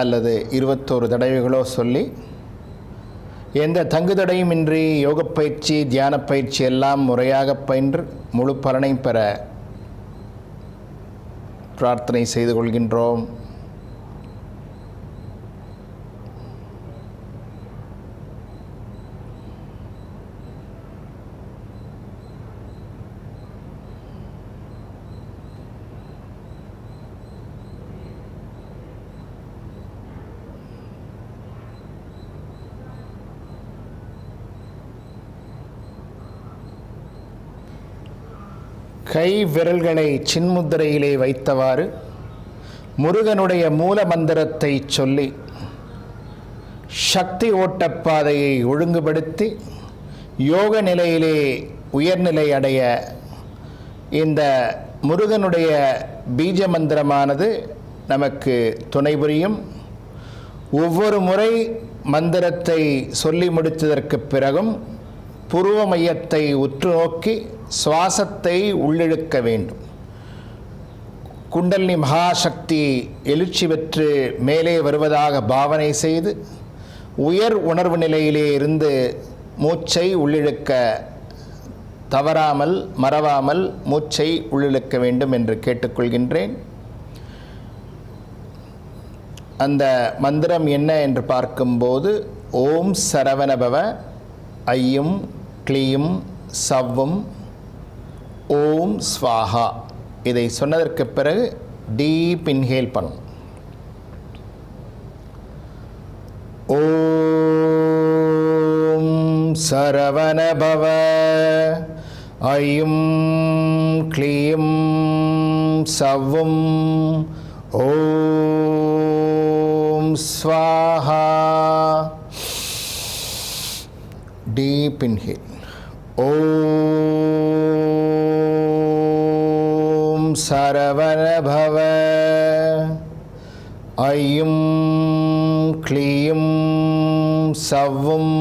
அல்லது 21 தடவைகளோ சொல்லி எந்த தங்குதடையுமின்றி யோகப்பயிற்சி தியான பயிற்சி எல்லாம் முறையாக பயின்று முழு பலனை பெற பிரார்த்தனை செய்து கொள்கின்றோம். கை விரல்களை சின்முத்திரையிலே வைத்தவாறு முருகனுடைய மூல மந்திரத்தை சொல்லி சக்தி ஓட்டப்பாதையை ஒழுங்குபடுத்தி யோக நிலையிலே உயர்நிலை அடைய இந்த முருகனுடைய பீஜ மந்திரமானது நமக்கு துணை புரியும். ஒவ்வொரு முறை மந்திரத்தை சொல்லி முடித்ததற்கு பிறகும் புருவ மையத்தை உற்று நோக்கி சுவாசத்தை உள்ளிழுக்க வேண்டும். குண்டலினி மகாசக்தி எழுச்சி பெற்று மேலே வருவதாக பாவனை செய்து உயர் உணர்வு நிலையிலே இருந்து மூச்சை உள்ளிழுக்க தவறாமல் மறவாமல் மூச்சை உள்ளிழுக்க வேண்டும் என்று கேட்டுக்கொள்கின்றேன். அந்த மந்திரம் என்ன என்று பார்க்கும்போது ஓம் சரவணபவ ஐயும் க்ளீயும் சவ்வும் ஓம் ஸ்வாஹா. இதை சொன்னதற்கு பிறகு டீப் இன்ஹேல் பண்ணும். ஓம் சரவணபவ ஐயும் க்ளீயும் சவ்வும் ஓம் ஸ்வாஹா. Deep inhale. ஓம் சரவணபவ ஐயும் க்ளீயும் சவ்வும்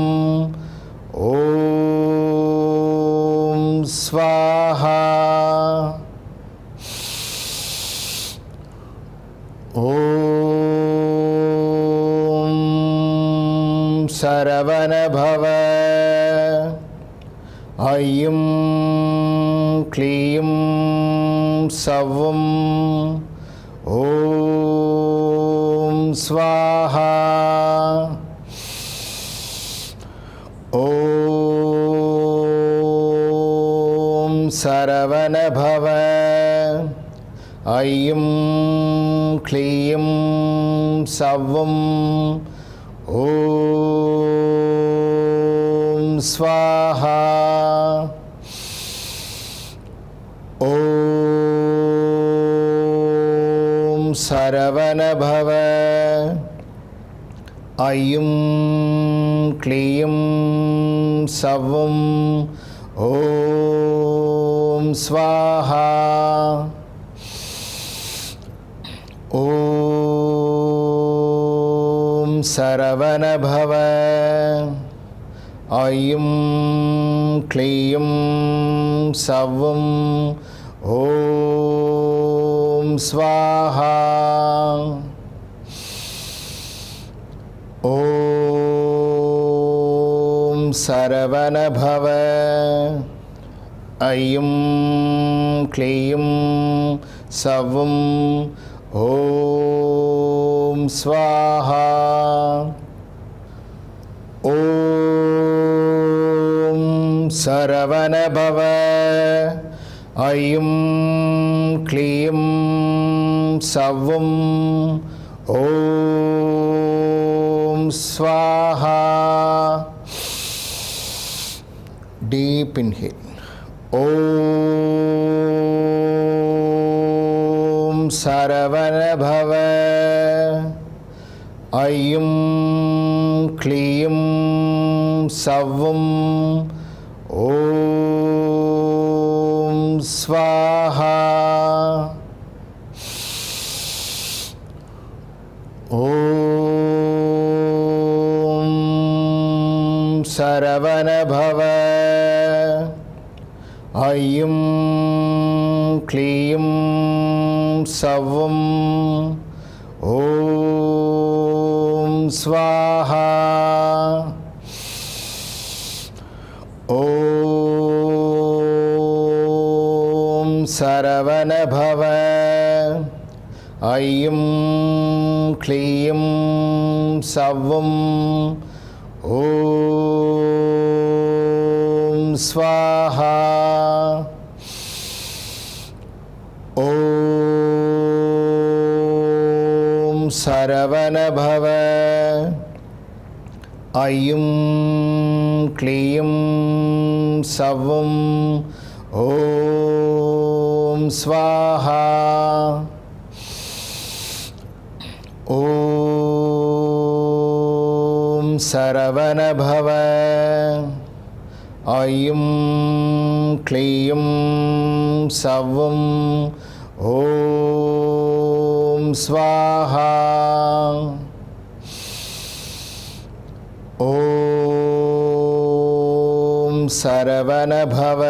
ஓம் ஸ்வாஹா. ஓம் சரவணபவ ஐயும் க்ளீயும் சவ்வும் ஓம் ஸ்வாஹா. ஓம் சரவணபவ ஐயும் க்ளீயும் சவ்வும் ஓம் ஸ்வாஹா. ஓம் சரவணபவ ஐயும் க்ளீயும் சவ்வும் ஓம் ஸ்வாஹா. ஓம் சரவணபவ ஐயும் க்ளீயும் சவ்வும் ஓம் ஸ்வாஹா. ஓம் சரவணபவ ஐயும் க்ளீயும் சவ்வும் ஓம் ஸ்வாஹா. ஓம் சரவணபவ ஐயும் க்ளீயும் சவ்வும் ஓம் ஸ்வாஹா. Deep inhale. ஓம் சரவணபவ ஐயும் க்ளீயும் சவ்வும் ஓம் ஸ்வாஹா. ஓம் சரவணபவ ஐயும் க்ளீயும் சவ்வும் ஓம் ஸ்வாஹா. ஓம் சரவணபவ. ஐயும் க்ளீயும் சவ்வும். ஓம் ஸ்வாஹா. ஓம் சரவணபவ. ஐயும் க்ளீயும் சவ்வும். ஓம் ஸ்வாஹா. ஓம் சரவணபவ. ஐயும் க்ளீயும் சவ்வும். ஓம் ஸ்வாஹா. ஓம் சரவணபவ.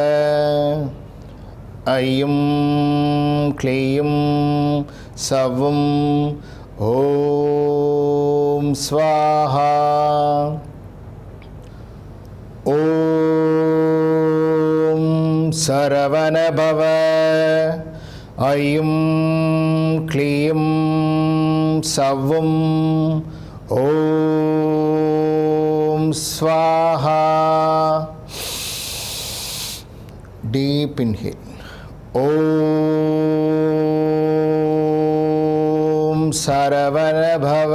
ஐயும் க்ளீயும் சவ்வும். ஓம் ஸ்வாஹா. ஓம் சரவணபவ. ஐயும் க்ளீயும் சவ்வும். ஓம் ஸ்வாஹா. Deep inhale. ஓம் சரவணபவ.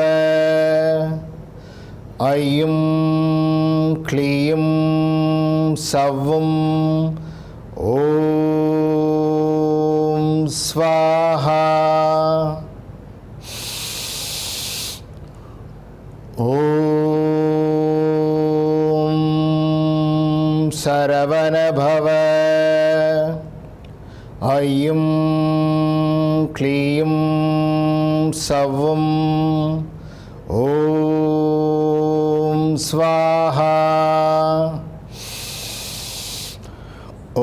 ஐயும் க்ளீயும் சவ்வும். ஓம் ஸ்வாஹா. ஓம் சரவணபவ. ஐயும் க்ளீயும் சவ்வும். ஓம் ஸ்வாஹா.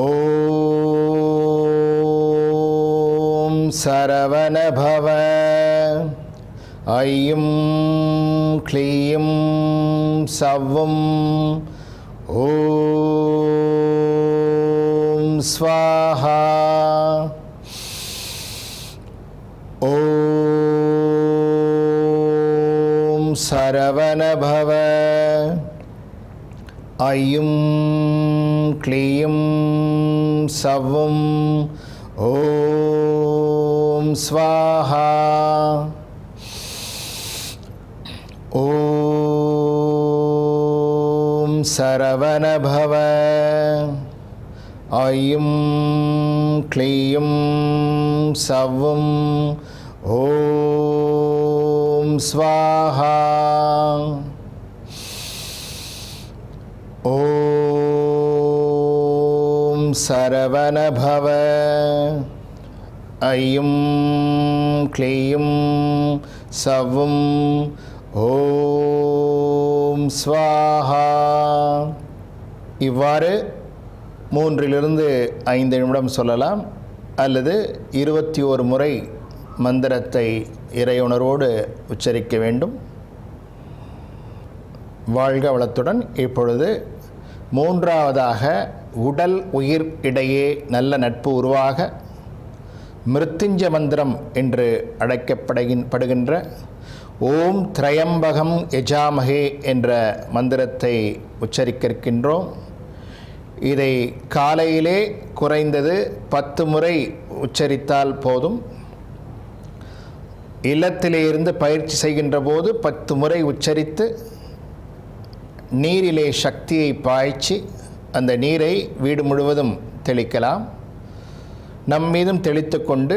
ஓம் சரவணபவ. ஐயும் க்ளீயும் சவ்வும். ஓம் ஸ்வாஹா. ஓம் சரவணபவ. ஐயும் க்ளீயும் சவ்வும். ஓம் ஸ்வாஹா. ஓம் சரவணபவ. ஐயும் க்ளீயும் சவ்வும். ஓம் ஸ்வாஹா. ஓம் சரவணபவ. ஐயும் க்ளீயும் சவ்வும். ஓம் ஸ்வாஹா. இவ்வாறு 3 to 5 நிமிடம் சொல்லலாம், அல்லது 21 முறை மந்திரத்தை இறையுணர்வோடு உச்சரிக்க வேண்டும். வாழ்க வளத்துடன். இப்பொழுது 3வதாக உடல் உயிர் இடையே நல்ல நட்பு உருவாக மிருத்யுஞ்ச மந்திரம் என்று அழைக்கப்படுகின்ற ஓம் திரையம்பகம் யஜாமஹே என்ற மந்திரத்தை உச்சரிக்க இருக்கின்றோம். இதை காலையிலே குறைந்தது 10 முறை உச்சரித்தால் போதும். இல்லத்திலே இருந்து பயிற்சி செய்கின்ற போது 10 முறை உச்சரித்து நீரிலே சக்தியை பாய்ச்சி அந்த நீரை வீடு முழுவதும் தெளிக்கலாம். நம் மீதும் தெளித்து கொண்டு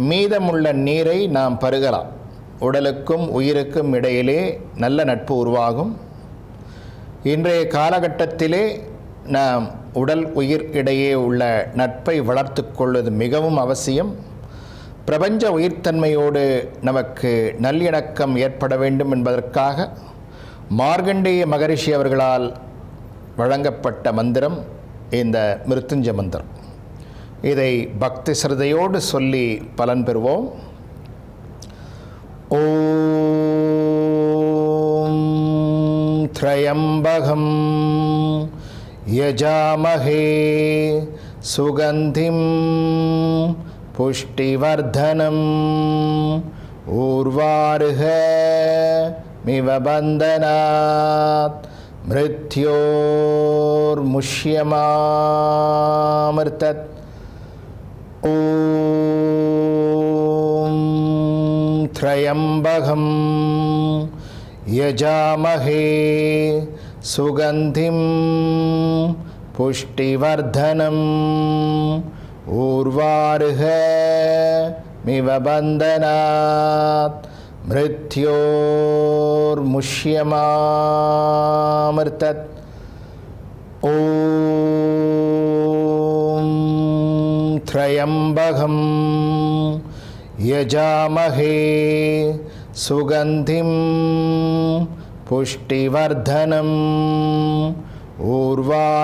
மீதமுள்ள நீரை நாம் பருகலாம். உடலுக்கும் உயிருக்கும் இடையிலே நல்ல நட்பு உருவாகும். இன்றைய காலகட்டத்திலே நாம் உடல் உயிர் இடையே உள்ள நட்பை வளர்த்து கொள்வது மிகவும் அவசியம். பிரபஞ்ச உயிர்த்தன்மையோடு நமக்கு நல்லிணக்கம் ஏற்பட வேண்டும் என்பதற்காக மார்கண்டேய மகரிஷி அவர்களால் வழங்கப்பட்ட மந்திரம் இந்த மிருத்யுஞ்ச மந்திரம். இதை பக்தி சிரதையோடு சொல்லி பலன் பெறுவோம். ஓம் த்ரயம்பகம் யஜாமஹே சுகந்திம் புஷ்டிவர்தனம் ஊர்வாருகமிவ பந்தனாத் மிருத்யோர்முஷ்யமாமிர்தத். ஓம் த்ரயம்பகம் யஜாமஹே சுகந்திம் புஷ்டிவர்தனம் ஊர்வாருகமிவ பந்தனாத் மிருத்யோர்முஷ்யமாமிர்தத். ஓம் த்ரயம்பகம் யஜாமஹே சுகந்திம் புஷ்டிவர்தனம் ஊர்வாருகமிவ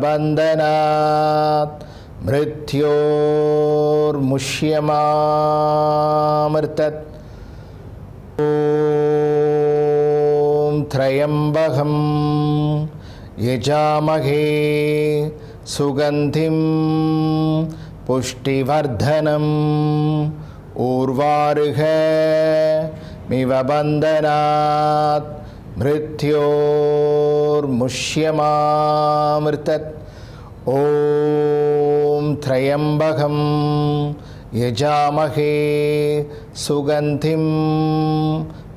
பந்தனாத் மிருத்யோர்முஷ்யமாமிர்தத். ஓம் த்ரயம்பகம் யஜாமஹே சுகந்திம் புஷ்டிவர்தனம் ஊர்வாருகமிவ பந்தனாத் மிருத்யோர்முஷ்யமாமிர்தத். ஓம் த்ரயம்பகம் யஜாமஹே சுகந்திம்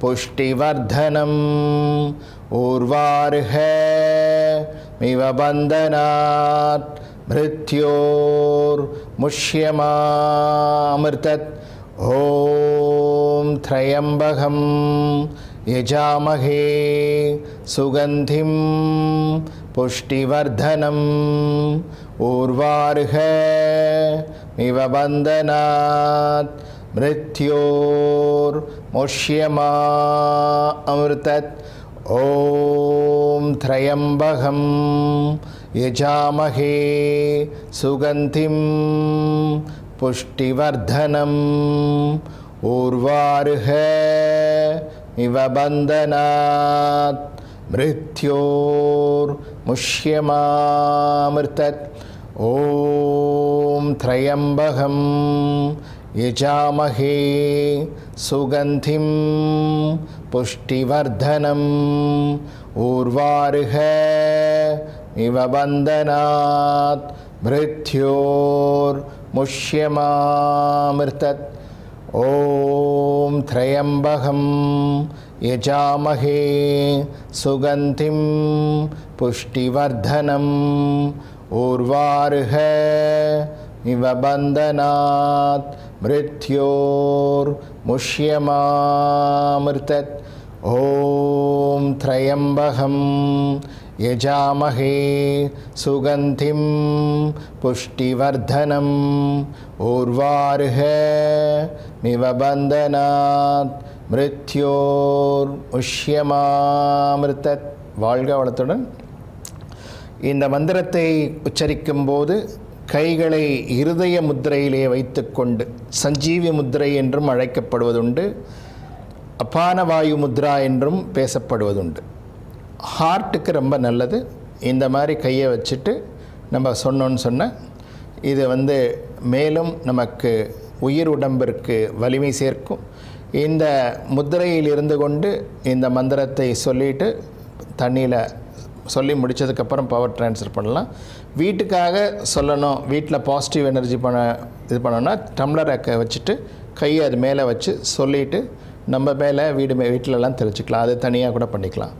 புஷ்டிவர்தனம் ஊர்வாருகமிவ பந்தனாத் மிருத்யோர்முஷ்யமாமிர்தத். ஓம் த்ரயம்பகம் யஜாமஹே சுகந்திம் புஷ்டிவர்தனம் ஊர்வாருகமிவ பந்தனாத் மிருத்யோர்முஷ்யமாமிர்தத். ஓம் த்ரயம்பகம் யஜாமஹே சுகந்திம் புஷ்டிவர்தனம் ஊர்வாருகமிவ பந்தனாத் மிருத்யோர்முஷ்யமாமிர்தத். ஓம் த்ரயம்பகம் யஜாமஹே சுகந்திம் புஷ்டிவர்தனம் ஊர்வாருகமிவ பந்தனாத் மிருத்யோர்முஷ்யமாமிர்தத். ஓம் த்ரயம்பகம் யஜாமஹே சுகந்திம் புஷ்டிவர்தனம் ஊர்வாருகமிவ பந்தனாத் மிருத்யோர்முஷ்யமாமிர்தத். ஓம் த்ரயம்பகம் யஜாமஹே சுகந்திம் புஷ்டிவர்தனம் ஊர்வாருகமிவ பந்தனாத் மிருத்யோர்முஷ்யமாமிர்தத். வாழ்க வளத்துடன். இந்த மந்திரத்தை உச்சரிக்கும்போது கைகளை இருதய முத்திரையிலே வைத்துக்கொண்டு சஞ்சீவி முத்திரை என்றும் அழைக்கப்படுவதுண்டு, அபானவாயு முத்ரா என்றும் பேசப்படுவதுண்டு. ஹார்ட்டுக்கு ரொம்ப நல்லது. இந்த மாதிரி கையை வச்சுட்டு நம்ம சொன்னோன்னு சொன்ன இது மேலும் நமக்கு உயிர் உடம்பிற்கு வலிமை சேர்க்கும். இந்த முத்திரையில் இருந்து கொண்டு இந்த மந்திரத்தை சொல்லிட்டு தண்ணியில் சொல்லி முடித்ததுக்கப்புறம் பவர் ட்ரான்ஸ்ஃபர் பண்ணலாம். வீட்டுக்காக சொல்லணும், வீட்டில் பாசிட்டிவ் எனர்ஜி இது பண்ணோன்னா டம்ளரை வச்சுட்டு கையை அது மேலே வச்சு சொல்லிவிட்டு நம்ம மேலே வீட்டிலலாம் தெளிச்சிக்கலாம். அது தனியாக கூட பண்ணிக்கலாம்.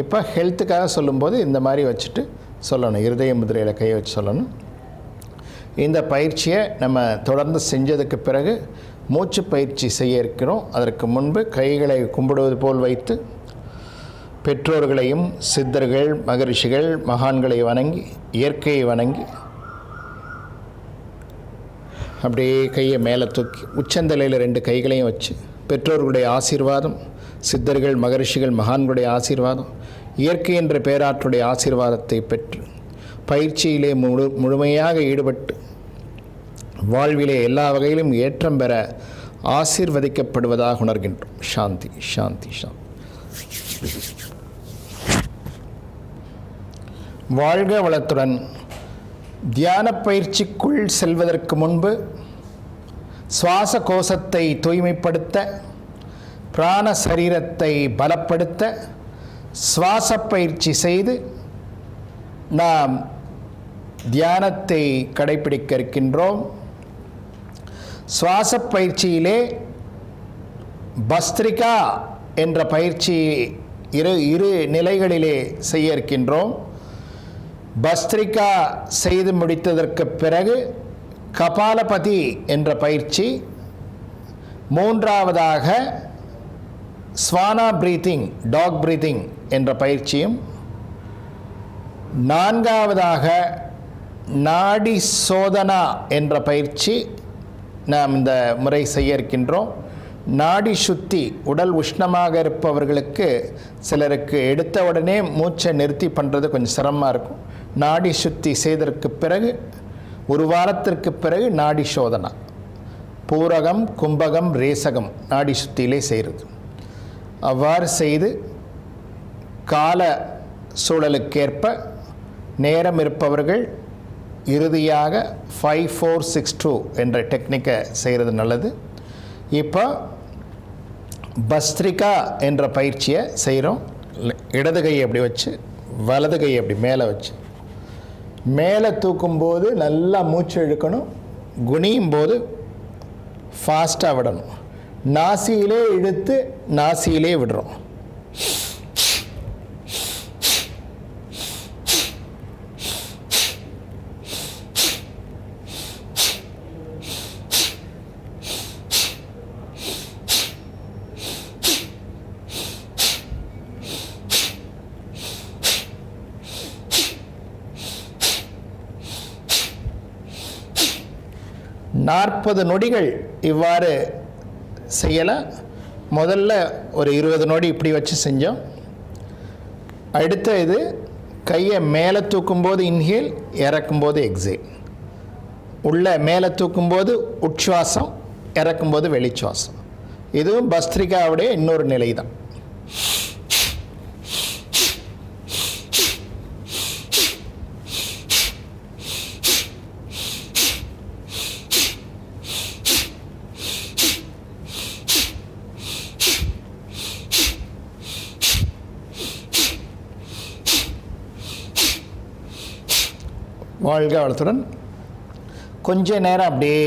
இப்போ ஹெல்த்துக்காக சொல்லும்போது இந்த மாதிரி வச்சுட்டு சொல்லணும், இருதய முதிரையில் கையை வச்சு சொல்லணும். இந்த பயிற்சியை நம்ம தொடர்ந்து செஞ்சதுக்கு பிறகு மூச்சு பயிற்சி செய்ய இருக்கிறோம். அதற்கு முன்பு கைகளை கும்பிடுவது போல் வைத்து பெற்றோர்களையும் சித்தர்கள் மகரிஷிகள் மகான்களை வணங்கி இயற்கையை வணங்கி அப்படியே கையை மேலே தூக்கி உச்சந்தலையில் 2 கைகளையும் வச்சு பெற்றோர்களுடைய ஆசீர்வாதம், சித்தர்கள் மகரிஷிகள் மகான்களுடைய ஆசீர்வாதம், இயற்கை என்ற பேராற்றுடைய ஆசீர்வாதத்தை பெற்று பயிற்சியிலே முழுமையாக ஈடுபட்டு வாழ்விலே எல்லா வகையிலும் ஏற்றம் பெற ஆசீர்வதிக்கப்படுவதாக உணர்கின்றோம். சாந்தி சாந்தி சாந்தி. வாழ்க வளத்துடன். தியான பயிற்சிக்குள் செல்வதற்கு முன்பு சுவாச கோஷத்தை தூய்மைப்படுத்த, பிராண சரீரத்தை பலப்படுத்த சுவாச பயிற்சி செய்து நாம் தியானத்தை கடைபிடிக்க இருக்கின்றோம். சுவாச பயிற்சியிலே பஸ்திரிகா என்ற பயிற்சி இரு நிலைகளிலே செய்ய இருக்கின்றோம். பஸ்திரிகா செய்து முடித்ததற்கு பிறகு கபாலபதி என்ற பயிற்சி, மூன்றாவதாக ஸ்வானா பிரீத்திங், டாக் பிரீத்திங் என்ற பயிற்சியும், நான்காவதாக நாடி சோதனா என்ற பயிற்சி நாம் இந்த முறை செய்ய இருக்கின்றோம். நாடி சுத்தி, உடல் உஷ்ணமாக இருப்பவர்களுக்கு சிலருக்கு எடுத்த உடனே மூச்சை நிறுத்தி பண்ணுறது கொஞ்சம் சிரமமாக இருக்கும். நாடி சுத்தி செய்ததற்கு பிறகு ஒரு வாரத்திற்கு பிறகு நாடி சோதனா, பூரகம், கும்பகம், ரேசகம் நாடி சுத்தியிலே செய்கிறது. அவ்வாறு செய்து கால சூழலுக்கேற்ப நேரம் இருப்பவர்கள் இறுதியாக 5-4-6-2 என்ற டெக்னிக்கை செய்கிறது நல்லது. இப்போ பஸ்திரிகா என்ற பயிற்சியை செய்கிறோம். இடது கையை அப்படி வச்சு, வலது கையை அப்படி மேலே வச்சு, மேலே தூக்கும்போது நல்லா மூச்சு இழுக்கணும், குனியும் போது ஃபாஸ்ட்டாக விடணும். நாசியிலே இழுத்து நாசியிலே விடுறோம். நாற்பது நொடிகள் இவ்வாறு செய்யலாம். முதல்ல ஒரு 20 நொடி இப்படி வச்சு செஞ்சோம். அடுத்த இது கையை மேலே தூக்கும்போது இன்ஹேல், இறக்கும்போது எக்ஸேல். உள்ள மேலே தூக்கும்போது உட்சுவாசம், இறக்கும்போது வெளிச்சுவாசம். இதுவும் பஸ்திரிகாவுடைய இன்னொரு நிலை தான். வாழ்க வளத்துடன். கொஞ்ச நேரம் அப்படியே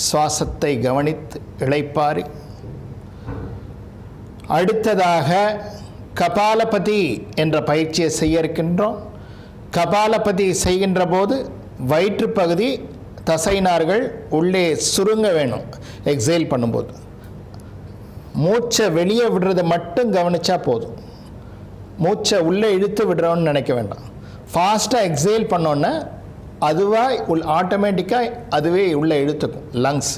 சுவாசத்தை கவனித்து இளைப்பாரி, அடுத்ததாக கபாலபதி என்ற பயிற்சியை செய்ய இருக்கின்றோம். கபாலபதி செய்கின்ற போது வயிற்று பகுதி தசைநார்கள் உள்ளே சுருங்க வேணும். எக்ஸேல் பண்ணும்போது மூச்சை வெளியே விடுறதை மட்டும் கவனிச்சா போதும். மூச்சை உள்ளே இழுத்து விடுறோன்னு நினைக்க வேண்டாம். ஃபாஸ்ட்டாக எக்ஸேல் பண்ணோன்னே அதுவாக ஆட்டோமேட்டிக்காக அதுவே உள்ளே இழுத்துக்கும் லங்ஸ்.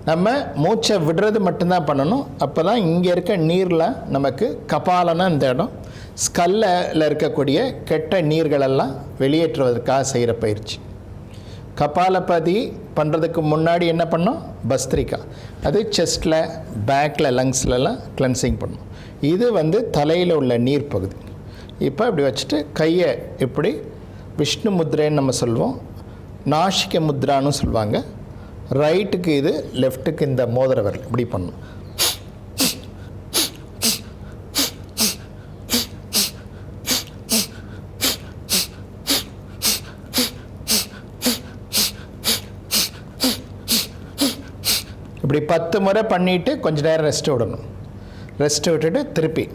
நம்ம மூச்சை விடுறது மட்டும்தான் பண்ணணும். அப்போ தான் இங்கே இருக்க நீரில் நமக்கு கபாலனா இந்த இடம் ஸ்கல்லில் இருக்கக்கூடிய கெட்ட நீர்களெல்லாம் வெளியேற்றுவதற்காக செய்கிற பயிற்சி. கபாலபதி பண்ணுறதுக்கு முன்னாடி என்ன பண்ணோம்? பஸ்திரிகா. அது செஸ்ட்டில், பேக்கில், லங்ஸ்லலாம் கிளென்சிங் பண்ணும். இது தலையில் உள்ள நீர் பகுதி. இப்போ இப்படி வச்சுட்டு கையை இப்படி விஷ்ணு முத்ரேன்னு நம்ம சொல்லுவோம், நாசிக முத்ரான்னு சொல்லுவாங்க. ரைட்டுக்கு இது, லெஃப்ட்டுக்கு இந்த மோதிர விரல் இப்படி பண்ணணும். இப்படி 10 முறை பண்ணிவிட்டு கொஞ்ச நேரம் ரெஸ்ட் விடணும். ரெஸ்ட் விட்டுட்டு திருப்பி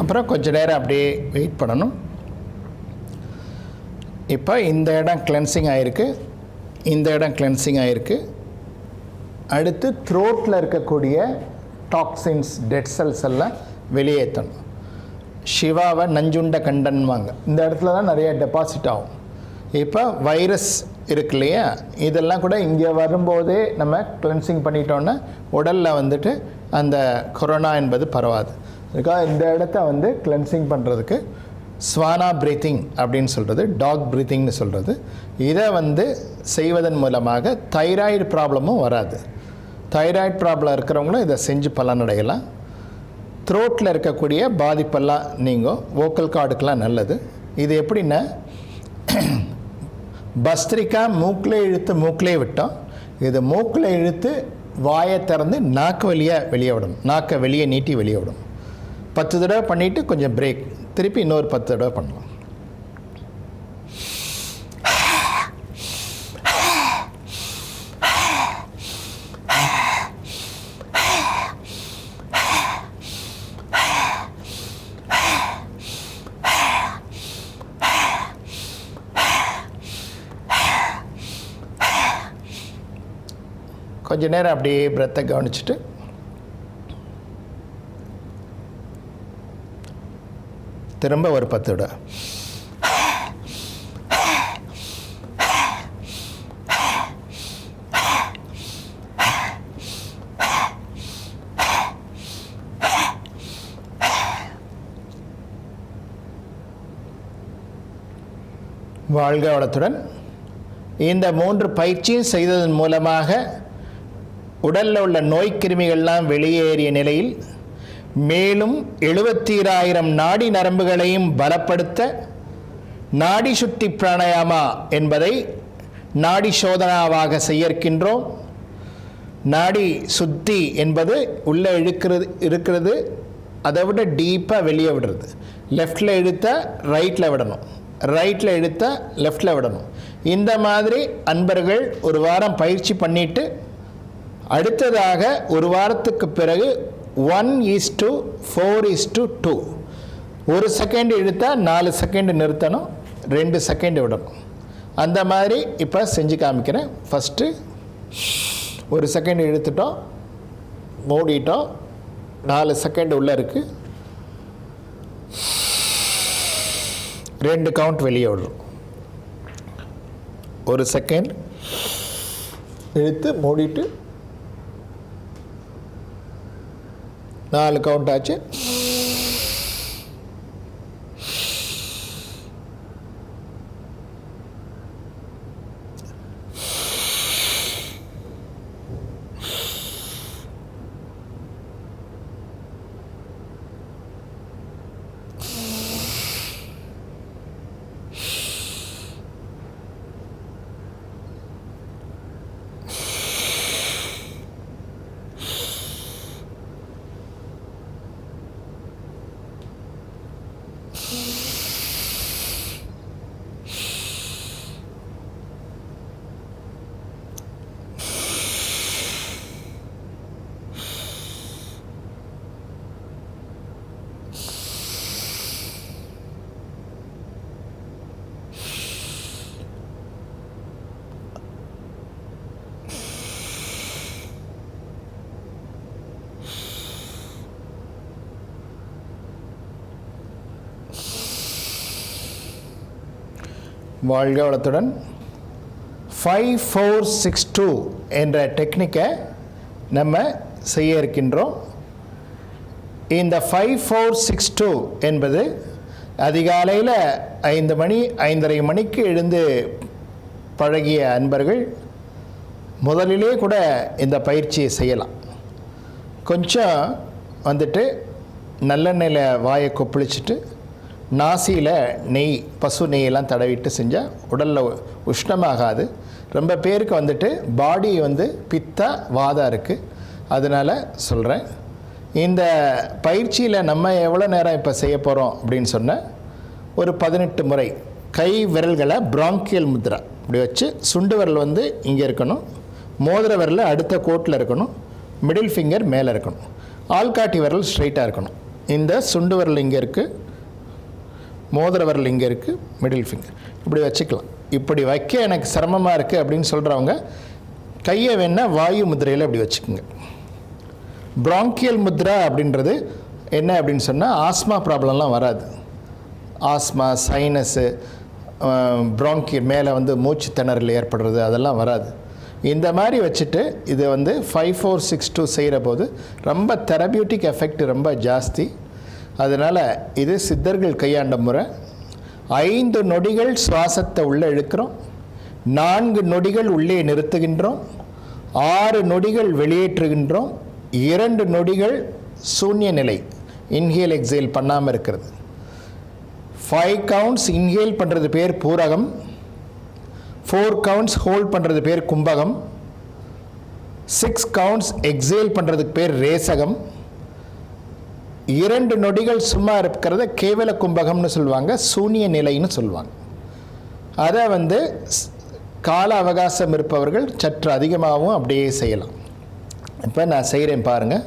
அப்புறம் கொஞ்ச நேரம் அப்படியே வெயிட் பண்ணணும். இப்போ இந்த இடம் கிளென்சிங் ஆகிருக்கு, இந்த இடம் கிளென்சிங் ஆகிருக்கு. அடுத்து த்ரோட்டில் இருக்கக்கூடிய டாக்ஸின்ஸ், டெட் செல்ஸ் எல்லாம் வெளியேற்றணும். சிவாவை நஞ்சுண்ட கண்டன்வாங்க. இந்த இடத்துல தான் நிறைய டெபாசிட் ஆகும். இப்போ வைரஸ் இருக்கு இல்லையா, இதெல்லாம் கூட இங்கே வரும்போதே நம்ம கிளென்சிங் பண்ணிட்டோன்னா உடலில் அந்த கொரோனா என்பது பரவாது. அதுக்காக இந்த இடத்த வந்து கிளென்சிங் பண்ணுறதுக்கு ஸ்வானா ப்ரீத்திங் அப்படின்னு சொல்கிறது, டாக் ப்ரீத்திங்னு சொல்கிறது. இதை வந்து செய்வதன் மூலமாக தைராய்டு ப்ராப்ளமும் வராது. தைராய்டு ப்ராப்ளம் இருக்கிறவங்களும் இதை செஞ்சு பலனடையலாம். த்ரோட்டில் இருக்கக்கூடிய பாதிப்பெல்லாம் நீங்கும். வோக்கல் கார்டுக்கெலாம் நல்லது. இது எப்படின்னா, பஸ்திரிக்கா மூக்கில் இழுத்து மூக்கிலே விட்டோம். இது மூக்கில் இழுத்து வாயை திறந்து நாக்கு வழியாக வெளியே விடணும். நாக்கை வெளியே நீட்டி வெளியே விடணும். 10 தடவை பண்ணிவிட்டு கொஞ்சம் பிரேக், திருப்பி இன்னொரு 10 தடவை பண்ணலாம். கொஞ்ச நேரம் அப்படியே பிரத்தை கவனிச்சுட்டு திரும்ப ஒரு 10 தடவை. வாழ்க வளத்துடன். இந்த 3 பயிற்சியும் செய்ததன் மூலமாக உடலில் உள்ள நோய்க்கிருமிகள்லாம் வெளியேறிய நிலையில் மேலும் 76,000 நாடி நரம்புகளையும் பலப்படுத்த நாடி சுத்தி பிராணாயாமா என்பதை நாடி சோதனாவாக செய்யற்கின்றோம். நாடி சுத்தி என்பது உள்ளே இருக்கிறது, அதை விட டீப்பாக வெளியே விடுறது. லெஃப்டில் இழுத்தால் ரைட்டில் விடணும், ரைட்டில் இழுத்தால் லெஃப்டில் விடணும். இந்த மாதிரி அன்பர்கள் ஒரு வாரம் பயிற்சி பண்ணிவிட்டு அடுத்ததாக ஒரு வாரத்துக்கு பிறகு 1:4:2, 1 செகண்ட் இழுத்தால் 4 செகண்ட் நிறுத்தணும், 2 செகண்ட் விடணும். அந்த மாதிரி இப்போ செஞ்சு காமிக்கிறேன். ஃபஸ்ட்டு 1 செகண்ட் இழுத்துட்டோம், மூடிட்டோம், 4 செகண்ட் உள்ளே இருக்குது, 2 கவுண்ட் வெளியே விடுறோம். 1 செகண்ட் இழுத்து மூடிட்டு 4 கவுண்ட் ஆச்சு. வாழ்க வளத்துடன். 5-4-6-2 என்ற டெக்னிக்கை நம்ம செய்ய இருக்கின்றோம். இந்த 5-4-6-2 என்பது அதிகாலையில் 5 மணி 5:30 மணிக்கு எழுந்து பழகிய அன்பர்கள் முதலிலே கூட இந்த பயிற்சியை செய்யலாம். கொஞ்சம் வந்துட்டு நல்லெண்ணெயில் வாயை கொப்பளிச்சுட்டு நாசியில் நெய், பசு நெய்யெல்லாம் தடவிட்டு செஞ்சால் உடலில் உஷ்ணமாகாது. ரொம்ப பேருக்கு வந்துட்டு பாடி வந்து பித்தா வாதம் இருக்குது. அதனால் சொல்கிறேன், இந்த பயிற்சியில் நம்ம எவ்வளோ நேரம் இப்போ செய்ய போகிறோம் அப்படின்னு சொன்னால், ஒரு 18 முறை கை விரல்களை பிராங்கியல் முத்ரா இப்படி வச்சு, சுண்டு விரல் வந்து இங்கே இருக்கணும், மோதிர விரல் அடுத்த கோட்டில் இருக்கணும், மிடில் ஃபிங்கர் மேலே இருக்கணும், ஆள்காட்டி விரல் ஸ்ட்ரைட்டாக இருக்கணும். இந்த சுண்டு விரல் இங்கே இருக்குது, மோதிர விரல் இங்கே இருக்குது, மிடில் ஃபிங்கர் இப்படி வச்சுக்கலாம். இப்படி வைக்க எனக்கு சிரமமாக இருக்குது அப்படின்னு சொல்கிறவங்க கையை வேணால் வாயு முத்திரையில் இப்படி வச்சுக்கோங்க. பிராங்கியல் முத்ரா அப்படின்றது என்ன அப்படின்னு சொன்னால், ஆஸ்மா ப்ராப்ளம்லாம் வராது. ஆஸ்மா, சைனஸு, பிராங்கியல் மேலே வந்து மூச்சு திணறல் ஏற்படுறது அதெல்லாம் வராது. இந்த மாதிரி வச்சுட்டு இதை வந்து 5-4-6-2 செய்கிற போது ரொம்ப தெரபியூட்டிக் எஃபெக்ட் ரொம்ப ஜாஸ்தி. அதனால் இது சித்தர்கள் கையாண்ட முறை. 5 நொடிகள் சுவாசத்தை உள்ளே இழுக்கிறோம், 4 நொடிகள் உள்ளே நிறுத்துகின்றோம், 6 நொடிகள் வெளியேற்றுகின்றோம், 2 நொடிகள் சூன்ய நிலை இன்ஹேல் எக்ஸேல் பண்ணாமல் இருக்கிறது. 5 கவுண்ட்ஸ் இன்ஹேல் பண்ணுறது பேர் பூரகம், 4 கவுண்ட்ஸ் ஹோல்ட் பண்ணுறது பேர் கும்பகம், 6 கவுண்ட்ஸ் எக்ஸேல் பண்ணுறதுக்கு பேர் ரேசகம், 2 நொடிகள் சும்மா இருக்கிறத கேவல கும்பகம்னு சொல்லுவாங்க, சூன்ய நிலைன்னு சொல்லுவாங்க. அதை கால அவகாசம் இருப்பவர்கள் சற்று அதிகமாகவும் அப்படியே செய்யலாம். இப்போ நான் செய்கிறேன் பாருங்கள்.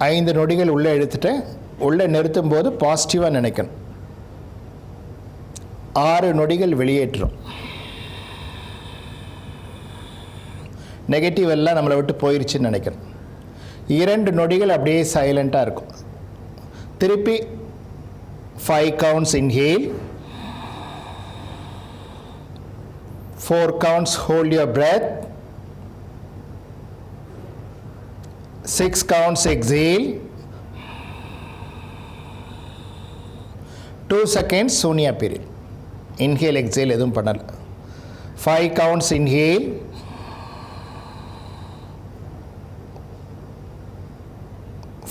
5 நொடிகள் உள்ளே இழுத்துட்டேன். உள்ளே நிறுத்தும் போது பாசிட்டிவாக நினைக்கணும். 6 நொடிகள் வெளியேற்றும். நெகட்டிவ் எல்லாம் நம்மளை விட்டு போயிடுச்சுன்னு நினைக்கணும். 2 நொடிகள் அப்படியே சைலண்ட்டாக இருக்கும். திருப்பி 5 counts inhale, 4 counts hold your breath, 6 counts exhale, 2 seconds சூன்யா பீரியட். இன்ஹேல் எக்ஸேல் எதுவும் பண்ணலை. 5 counts inhale,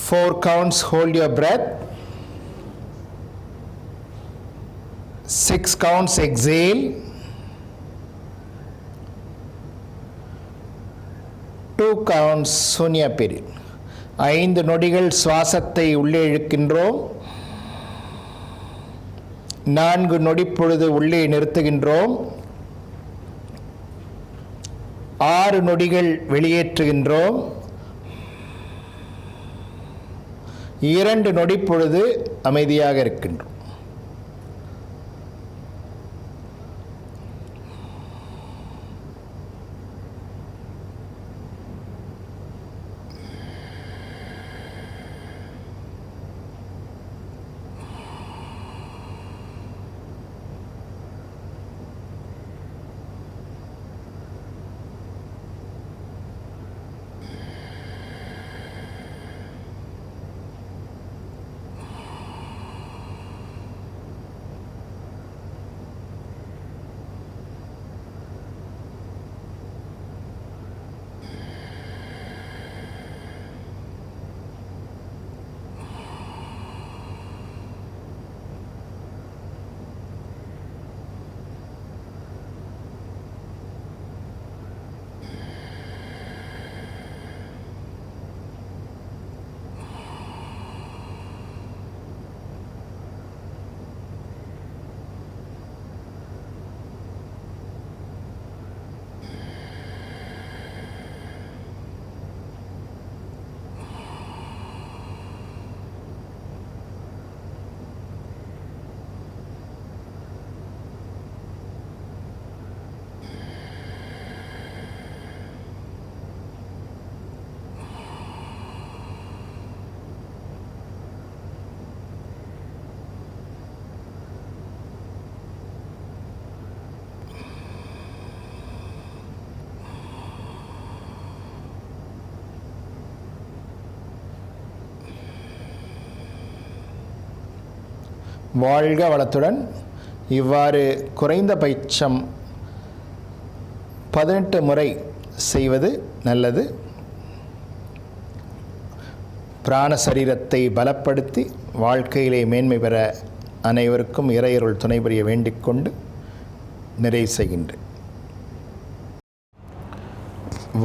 4 counts hold your breath, 6 counts exhale, 2 counts சூன்யா பீரியட். 5 நொடிகள் சுவாசத்தை உள்ளே இழுக்கின்றோம், 4 நொடி பொழுது உள்ளே நிறுத்துகின்றோம், 6 நொடிகள் வெளியேற்றுகின்றோம், 2 நொடி பொழுது அமைதியாக இருக்கின்றோம். வாழ்க வளத்துடன். இவ்வாறு குறைந்தபட்சம் 18 முறை செய்வது நல்லது. பிராண சரீரத்தை பலப்படுத்தி வாழ்க்கையிலே மேன்மை பெற அனைவருக்கும் இறையருள் துணை புரிய வேண்டிக்கொண்டு நிறைவு செய்கின்றேன்.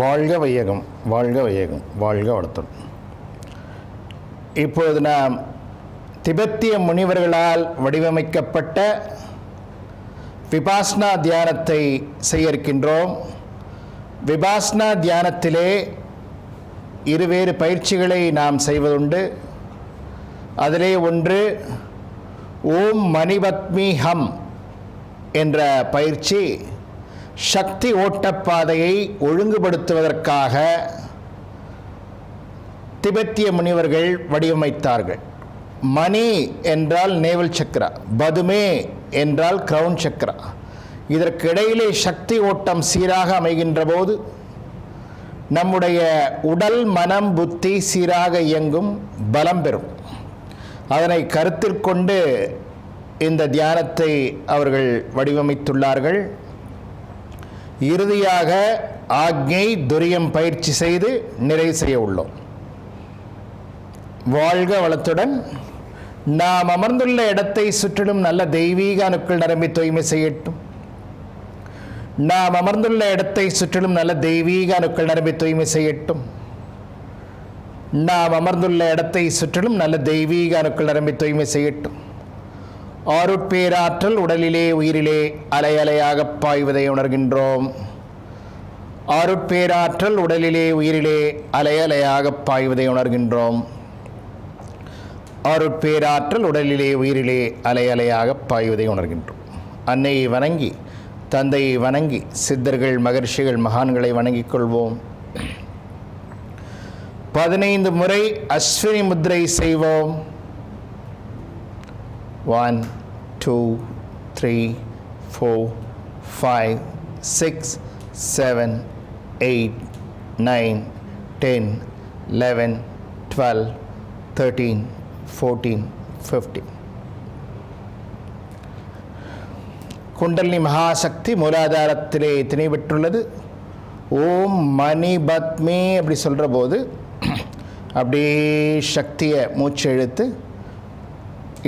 வாழ்க வையகம், வாழ்க வையகம், வாழ்க வளத்துடன். இப்பொழுது நாம் திபெத்திய முனிவர்களால் வடிவமைக்கப்பட்ட விபாஸ்னா தியானத்தை செய்ய இருக்கின்றோம். விபாஸ்னா தியானத்திலே இருவேறு பயிற்சிகளை நாம் செய்வதுண்டு. அதிலே ஒன்று ஓம் மணிபத்மி ஹம் என்ற பயிற்சி சக்தி ஓட்டப்பாதையை ஒழுங்குபடுத்துவதற்காக திபெத்திய முனிவர்கள் வடிவமைத்தார்கள். மணி என்றால் நேவல் சக்கரா, பதுமே என்றால் கிரவுன் சக்கரா. இதற்கு இடையிலே சக்தி ஓட்டம் சீராக அமைகின்ற போது நம்முடைய உடல், மனம், புத்தி சீராக இயங்கும், பலம் பெறும். அதனை கருத்தில் கொண்டு இந்த தியானத்தை அவர்கள் வடிவமைத்துள்ளார்கள். இறுதியாக ஆக்ஞை துரியம் பயிற்சி செய்து நிறைவு செய்ய உள்ளோம். வாழ்க வளத்துடன். நாம் அமர்ந்துள்ள இடத்தை சுற்றிலும் நல்ல தெய்வீக அணுக்கள் நிரம்பி தூய்மை செய்யட்டும். நாம் அமர்ந்துள்ள இடத்தை சுற்றிலும் நல்ல தெய்வீக அணுக்கள் நிரம்பி தூய்மை செய்யட்டும். நாம் அமர்ந்துள்ள இடத்தை சுற்றிலும் நல்ல தெய்வீக அணுக்கள் நிரம்பி தூய்மை செய்யட்டும். ஆருட்பேராற்றல் உடலிலே உயிரிலே அலை அலையாக பாய்வதை உணர்கின்றோம். ஆருட்பேராற்றல் உடலிலே உயிரிலே அலை அலையாக பாய்வதை உணர்கின்றோம். ஆருட்பேராற்றல் உடலிலே உயிரிலே அலை அலையாக பாய்வதை உணர்கின்றோம். அன்னையை வணங்கி, தந்தையை வணங்கி, சித்தர்கள், மகர்ஷிகள், மகான்களை வணங்கிக் கொள்வோம். 15 முறை அஸ்வினி முத்திரை செய்வோம். 1 2 3 4 5 6 7 8 9 10 11 12 13 14 15. குண்டலினி மகாசக்தி மூலாதாரத்திலே திணை பெற்றுள்ளது. ஓம் மணி பத்மே அப்படி சொல்கிற போது அப்படியே சக்தியை மூச்சு இழுத்து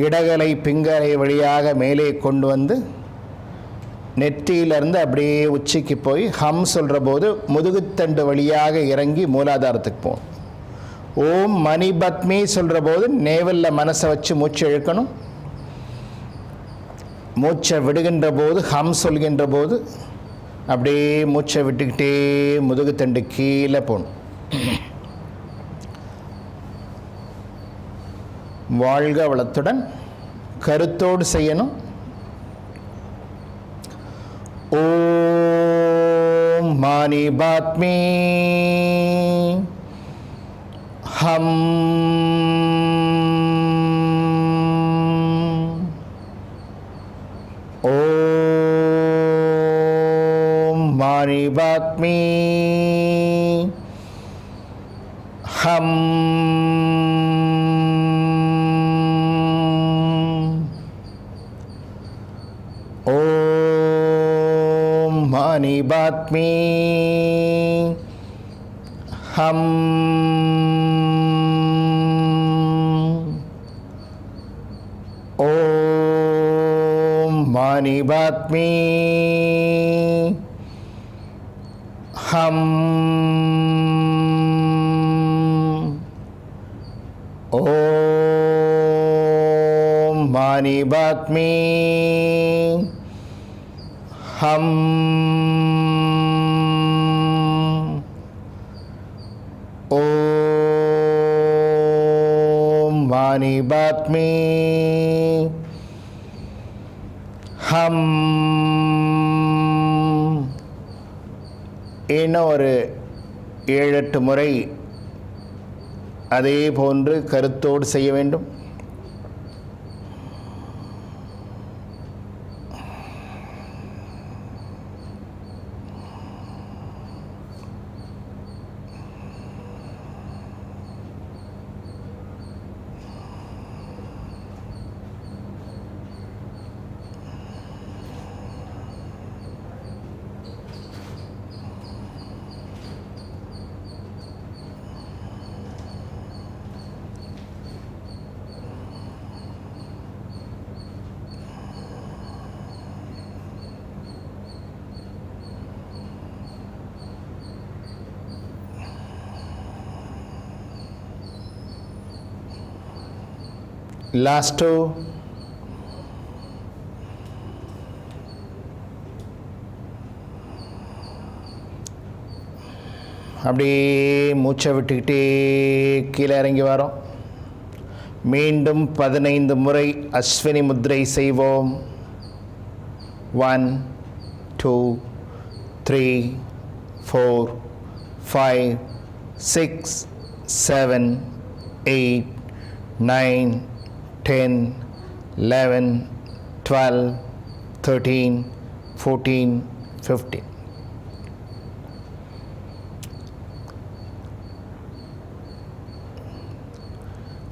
இடகலை பிங்கலை வழியாக மேலே கொண்டு வந்து நெற்றியிலிருந்து அப்படியே உச்சிக்கு போய் ஹம் சொல்கிற போது முதுகுத்தண்டு வழியாக இறங்கி மூலாதாரத்துக்கு போகணும். ஓம் மணி பத்மே சொல்கிற போது நேவலில் மனசை வச்சு மூச்சு இழுக்கணும். மூச்சை விடுகின்ற போது, ஹம் சொல்கின்ற போது அப்படியே மூச்சை விட்டுக்கிட்டே முதுகுத்தண்டு கீழே போகணும். வாழ்க வளத்துடன். கருத்தோடு செய்யணும். ஓம் மானி பாத்மி ஹம் ஓம் மானி பாத்மி ஹம் ஓம் மானி பாத்மி ஹம் ஓம் மானி பாத்மி ஹம் ஓம் மானி பாத்மி ஹம் ஓம் மானி பாத்மி ஹம். இன்னும் ஒரு 7-8 முறை அதே போன்று கருத்தோடு செய்ய வேண்டும். லாஸ்ட் 2. அப்படியே மூச்சை விட்டுக்கிட்டே கீழே இறங்கி வரோம். மீண்டும் 15 முறை அஸ்வினி முத்திரை செய்வோம். 1 2 3 4 5 6 7 8 9 10 11 12 13 14 15.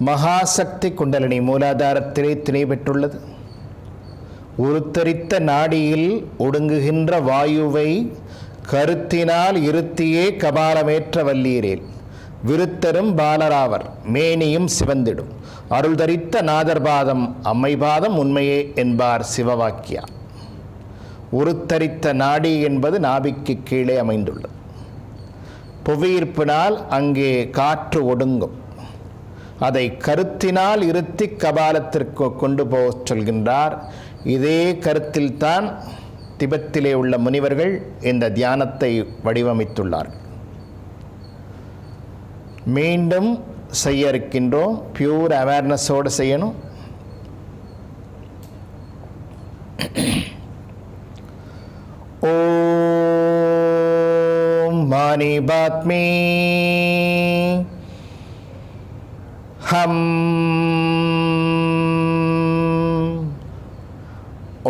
மகாசக்தி குண்டலினி மூலாதாரத்திலே திணை பெற்றுள்ளது. உருத்தரித்த நாடியில் ஒடுங்குகின்ற வாயுவை கருத்தினால் இருத்தியே கபாலமேற்ற வல்லீரேல் விருத்தரும் பாலராவர் மேனியும் சிவந்திடும் அருள் தரித்த நாதர்பாதம் அம்மைபாதம் உண்மையே என்பார் சிவவாக்கியா. உருத்தரித்த நாடி என்பது நாபிக்கு கீழே அமைந்துள்ளது. புவியீர்ப்பினால் அங்கே காற்று ஒடுங்கும். அதை கருத்தினால் இருத்தி கபாலத்திற்கு கொண்டு போகச் சொல்கின்றார். இதே கருத்தில்தான் திபெத்திலே உள்ள முனிவர்கள் இந்த தியானத்தை வடிவமைத்துள்ளார்கள். மீண்டும் செய்ய இருக்கின்றோம். பியூர் அவேர்னஸோடு செய்யணும். ஓம் மானி பாத்மி ஹம்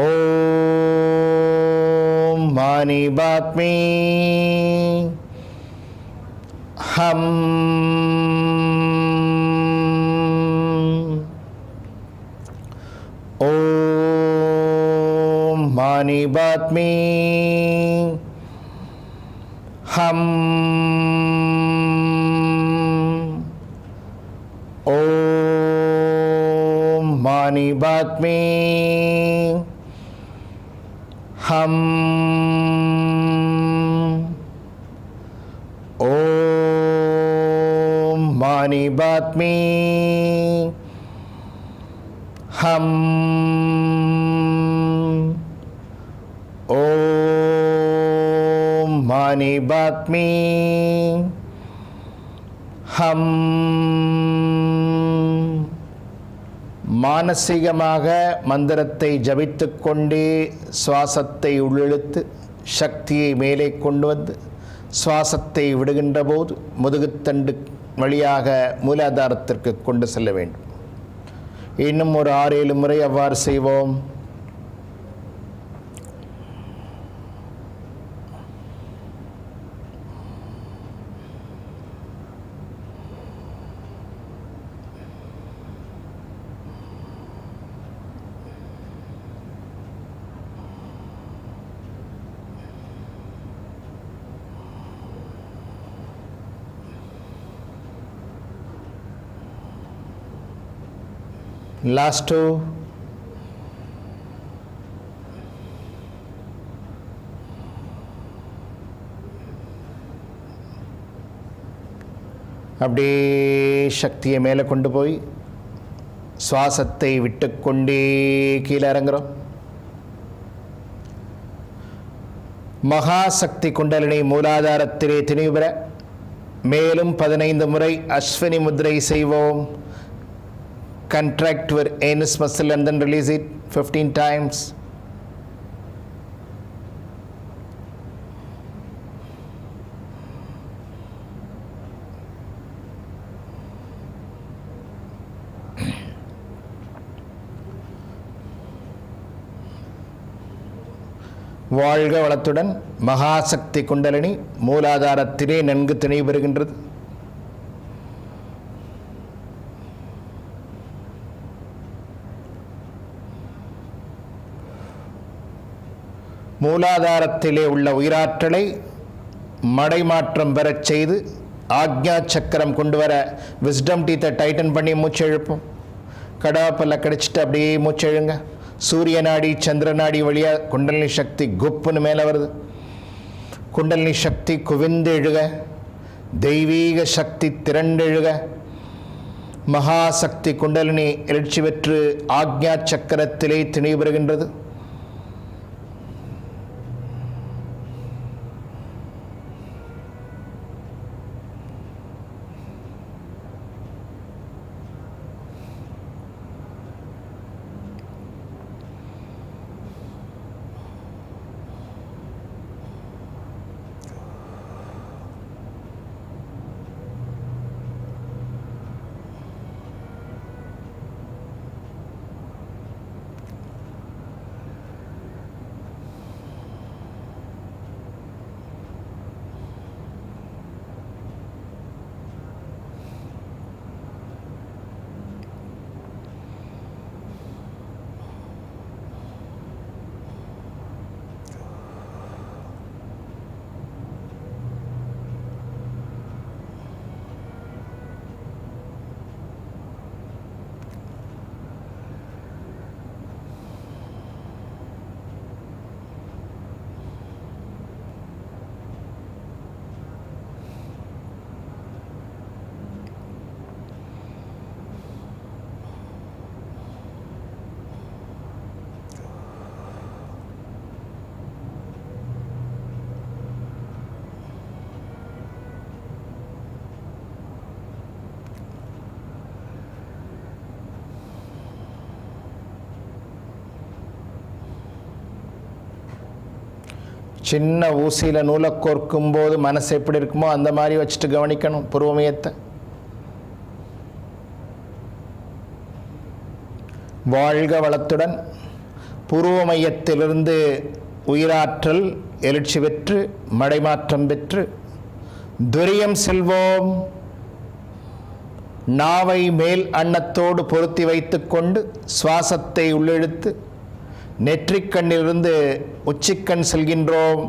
ஓம் மானி பாத்மி ஹம் ஓம் மானி பாத்மி ஹம் ஓம் மானி பாத்மி ஹம் ஓம் மானி பாத்மி ஹம் ஓம் மானி பாத்மி ஹம். மானசீகமாக மந்திரத்தை ஜபித்துக் கொண்டே சுவாசத்தை உள்ளிழுத்து சக்தியை மேலே கொண்டு வந்து சுவாசத்தை விடுகின்ற போது முதுகுத்தண்டு வழியாக மூலாதாரத்திற்கு கொண்டு செல்ல வேண்டும். இன்னும் ஒரு 6-7 முறை அவ்வாறு செய்வோம். Last 2. அப்படியே சக்தியை மேலே கொண்டு போய் சுவாசத்தை விட்டுக்கொண்டே கீழே இறங்குறோம். மகாசக்தி குண்டலினி மூலாதாரத்திலே திணிவு பெற மேலும் 15 முறை அஸ்வினி முத்ரை செய்வோம். Contract your anus muscle and then release it 15 times. வாழ்க வளத்துடன். மகாசக்தி குண்டலினி மூலாதாரத்திலே நன்கு திணிவு பெறுகின்றது. மூலாதாரத்திலே உள்ள உயிராற்றலை மடைமாற்றம் பெறச் செய்து ஆக்ஞா சக்கரம் கொண்டு வர விஸ்டம் டீத்தை டைட்டன் பண்ணி மூச்சு எழுப்போம். கடாப்பல்ல கடிச்சிட்டு அப்படியே மூச்சு எழுங்க. சூரிய நாடி சந்திர நாடி வழியாக குண்டலினி சக்தி குப்புன்னு மேலே வருது. குண்டலினி சக்தி குவிந்து எழுக. தெய்வீக சக்தி திரண்டு எழுக. மகாசக்தி குண்டலினி எழுச்சி பெற்று ஆக்ஞா சக்கரத்திலே திணிவு பெறுகின்றது. சின்ன ஊசியில் நூலை கோர்க்கும்போது மனசு எப்படி இருக்குமோ அந்த மாதிரி வச்சுட்டு கவனிக்கணும் புருவமயத்தை. வாழ்க வளத்துடன். புருவமயத்திலிருந்து உயிராற்றல் எழுச்சி பெற்று மடைமாற்றம் பெற்று துரியம் செல்வோம். நாவை மேல் அன்னத்தோடு பொருத்தி வைத்துக்கொண்டு சுவாசத்தை உள்ளிழுத்து நெற்றிக்கண்ணிலிருந்து உச்சிக்கண் செல்கின்றோம்.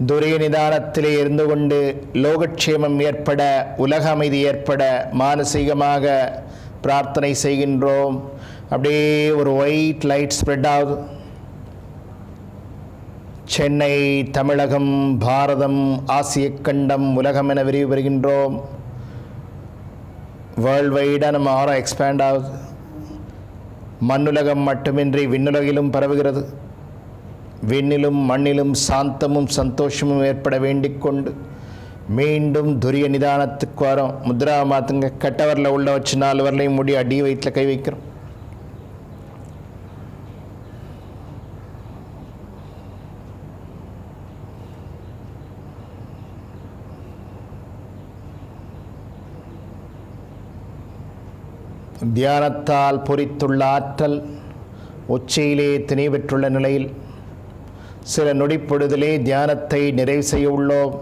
துரிய நிதானத்திலே இருந்து கொண்டு லோகக்ஷேமம் ஏற்பட, உலக அமைதி ஏற்பட மானசீகமாக பிரார்த்தனை செய்கின்றோம். அப்படியே ஒரு ஒயிட் லைட் ஸ்ப்ரெட் ஆகுது. சென்னை, தமிழகம், பாரதம், ஆசிய கண்டம், உலகம் என விரிவு பெறுகின்றோம். வேர்ல்டு வைடாக நம்ம ஆரம் எக்ஸ்பேண்ட் ஆகுது. மண்ணுலகம் மட்டுமின்றி விண்ணுலகிலும் பரவுகிறது. விண்ணிலும் மண்ணிலும் சாந்தமும் சந்தோஷமும் ஏற்பட வேண்டிக் கொண்டு மீண்டும் துரிய நிதானத்துக்கு வரோம். முத்ரா மாற்றுங்க. கட்டவரில் உள்ள வச்சு 4 வரலையும் முடி அடி வயிற்றில் கை வைக்கிறோம். தியானத்தால் பொறித்துள்ள ஆற்றல் உச்சியிலே திணை பெற்றுள்ள நிலையில் சில நொடிப்பொழுதிலே தியானத்தை நிறைவு செய்ய உள்ளோம்.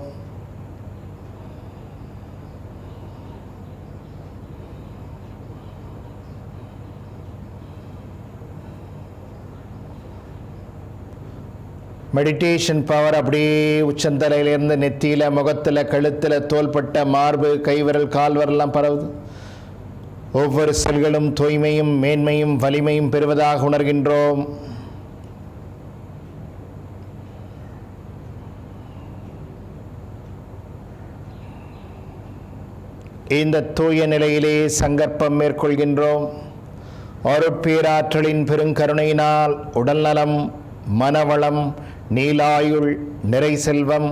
மெடிடேஷன் பவர் அப்படியே உச்சந்தலையிலிருந்து நெத்தியில், முகத்தில், கழுத்தில், தோள்பட்ட, மார்பு, கைவிரல், கால்விரலாம் பரவுது. ஒவ்வொரு செல்களும் தூய்மையும் மேன்மையும் வலிமையும் பெறுவதாக உணர்கின்றோம். இந்த தூய நிலையிலே சங்கற்பம் மேற்கொள்கின்றோம். அருட்பேராற்றலின் பெருங்கருணையினால் உடல்நலம், மனவளம், நீலாயுள், நிறை செல்வம்,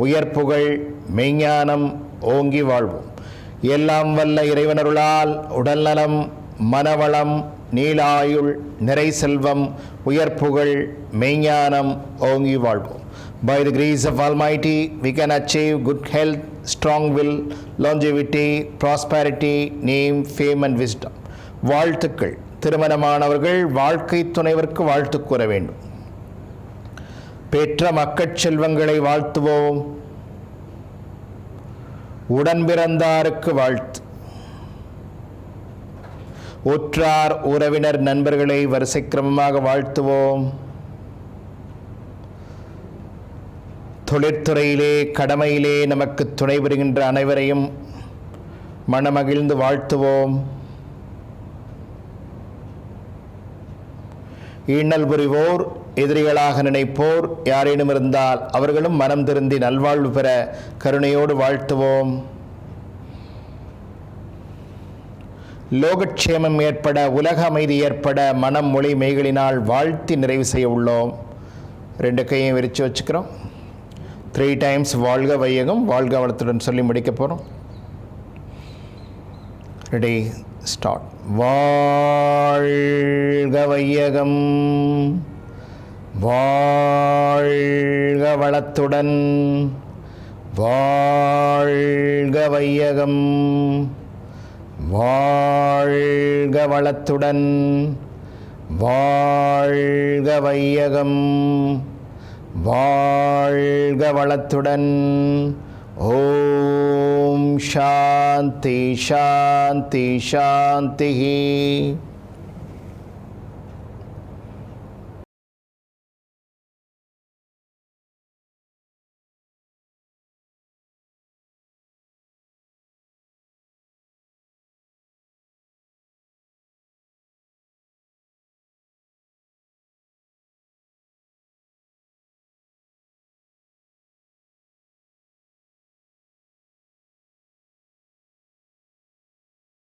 உயர்ப்புகழ், மெய்ஞானம் ஓங்கி வாழ்வோம். எல்லாம் வல்ல இறைவனருளால் உடல்நலம், மனவளம், நீலாயுள், நிறை செல்வம், உயர்ப்புகழ், மெய்ஞானம் ஓங்கி வாழ்வோம். By the grace of Almighty, we can achieve good health, strong will, longevity, prosperity, name, fame and wisdom. வாழ்த்துக்கள். திருமணமானவர்கள் வாழ்க்கை துணைவருக்கு வாழ்த்து கூற வேண்டும். பெற்ற மக்கட் செல்வங்களை வாழ்த்துவோம். உடன் பிறந்தாருக்கு வாழ்த்து. உற்றார் உறவினர் நண்பர்களை வரிசை கிரமமாக வாழ்த்துவோம். தொழிற்துறையிலே கடமையிலே நமக்கு துணை புரிகின்ற அனைவரையும் மனமகிழ்ந்து வாழ்த்துவோம். இன்னல் புரிவோர், எதிரிகளாக நினைப்போர் யாரேனும் இருந்தால் அவர்களும் மனம் திருந்தி நல்வாழ்வு பெற கருணையோடு வாழ்த்துவோம். லோகக்ஷேமம் ஏற்பட, உலக அமைதி ஏற்பட மனம் மொழி மெய்களினால் வாழ்த்தி நிறைவு செய்ய உள்ளோம். 2 கையும் விரித்து வச்சுக்கிறோம். 3 times வாழ்க வையகம், வாழ்க வளத்துடன் சொல்லி முடிக்க போகிறோம். Ready, start. வாழ்க வையகம், வாழ்க வளத்துடன், வாழ்க வையகம், வாழ்க வளத்துடன், வாழ்க வையகம், வாழ்க வளத்துடன். ஓம் சாந்தி சாந்தி சாந்தி.